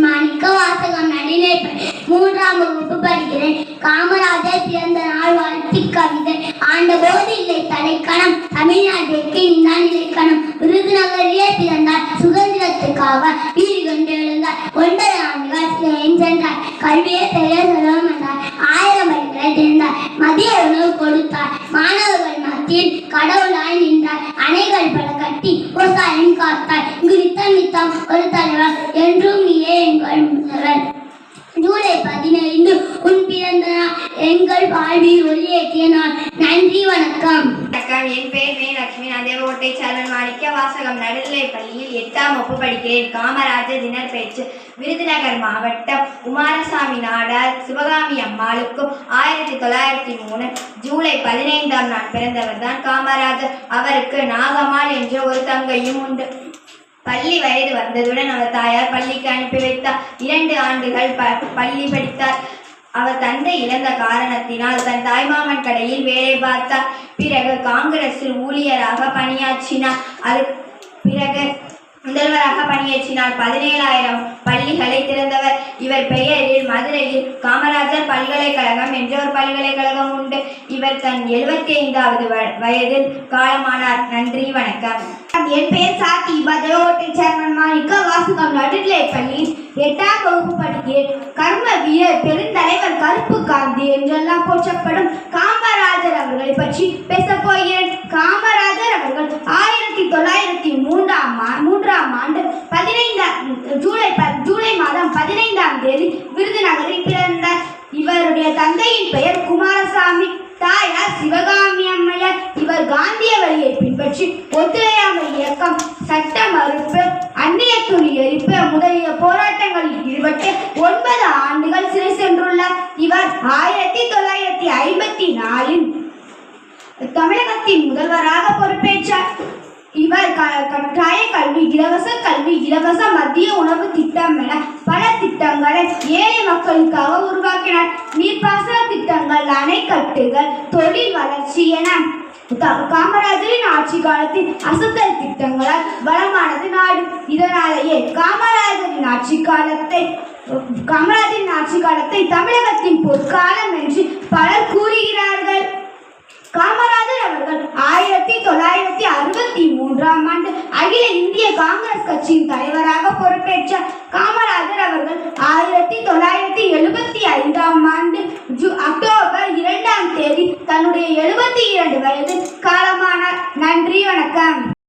மாணிக்க வாசகம் நடுநிலைப்பள்ளி 3ஆம் வகுப்பு படிக்கிறேன். காமராஜர் பிறந்த நாள் வாழ்த்து கவிதை. ஆண்டபோது இல்லை தலைக்கணம், தமிழ்நாட்டிற்கு இந்தான் இலக்கணம். விருதுநகரிலே பிறந்தார், சுதந்திரத்துக்காக வீடு கொண்டு எழுந்தார். 9 ஆண்டுகள் சிறையில் சென்றார். கல்வியை பெரிய செல்வம் என்றார். 1000 வரிகளை தெரிந்தார். மதிய உணவு கொடுத்தார். மாணவர்கள் மத்தியில் கடவுளாய் நின்றார். அணைகள் பல கட்டி விவசாயம் காத்தார். இங்கு நித்தம் ஒரு தலைவர், என்றும் நீயே எங்கள் முதல்வர். ஜூலை 15 உன் பிறந்த நாள், எங்கள் வாழ்வில் ஒளியேற்றிய நாள். நன்றி, வணக்கம். என் பேர் மே லட்சுமி. நான் தேவகோட்டை சேர்மன் மாணிக்க வாசகம் நடுநிலைப்பள்ளியில் 8ஆம் வகுப்பு படிக்கிறேன். காமராஜர் தினர் பேச்சு. விருதுநகர் மாவட்டம் குமாரசாமி நாடார் சிவகாமி அம்மாளுக்கும் 1903 ஜூலை 15ஆம் நாள் பிறந்தவர் தான் காமராஜர். அவருக்கு நாகம்மாள் என்ற ஒரு தங்கையும் உண்டு. பள்ளி வயது வந்ததுடன் அவர் தாயார் பள்ளிக்கு அனுப்பி வைத்தார். 2 ஆண்டுகள் பள்ளி படித்தார். அவர் தந்தை இழந்த காரணத்தினால் தன் தாய்மாமன் கடையில் வேலை பார்த்தார். பிறகு காங்கிரஸில் ஊழியராக பணியாற்றினார். அதுக்கு பிறகு முதல்வராக பணியாற்றினார். 17,000 பள்ளிகளை திறந்தவர். இவர் பெயரில் மதுரையில் காமராஜர் பல்கலைக்கழகம் என்ற ஒரு பல்கலைக்கழகம் உண்டு. இவர் தன் 75வது வயதில் காலமானார். நன்றி, வணக்கம். என் பெயர் சாத்தி. தேவகோட்டை சேர்மன் மாணிக்க வாசகம் நடுநிலைப்பள்ளியில் 8ஆம் வகுப்பு படிக்கிறேன். கர்ம வீரர், பெருந்தலைவர், கருப்பு காந்தி என்றெல்லாம் போற்றப்படும் காமராஜர் அவர்களை பற்றி பேசப் போகிறேன். காமராஜர் அவர்கள் 1903ஆம் ஆண்டு ஜூலை மாதம் 15ஆம் தேதி விருதுநகரில் பிறந்தார். இவருடைய தந்தையின் பெயர் குமாரசாமி, தாயார் சிவகாமி அம்மையார். இவர் காந்திய வழியை பின்பற்றி ஒத்துழையாமை இயக்கம், சட்ட மறுப்பு, அந்நிய துணி எரிப்பு முதலிய போராட்டங்களில் ஈடுபட்டு 9 ஆண்டுகள் சிறை சென்றுள்ளார். இவர் 1954இல் தமிழகத்தின் முதல்வராக பொறுப்பேற்றார். இவர் கட்டாய கல்வி, இலவச கல்வி, இலவச மதிய உணவு திட்டம் என பல திட்டங்களை ஏழை மக்களுக்காக உருவாக்கினார். நீர்ப்பாசன திட்டங்கள், அணைக்கட்டுகள், தொழில் வளர்ச்சி என காமராஜரின் ஆட்சி காலத்தில் அசத்தல் திட்டங்களால் வளமானது நாடு. இதனாலேயே காமராஜரின் ஆட்சி காலத்தை தமிழகத்தின் பொற்காலம் என்று பலர் கூறுகிறார்கள். காமராஜர் அவர்கள் 1963ஆம் ஆண்டு அகில இந்திய காங்கிரஸ் கட்சியின் தலைவராக பொறுப்பேற்றார். காமராஜர் அவர்கள் 1975ஆம் ஆண்டு அக்டோபர் 2ஆம் தேதி தன்னுடைய 72 வயதில் காலமானார். நன்றி, வணக்கம்.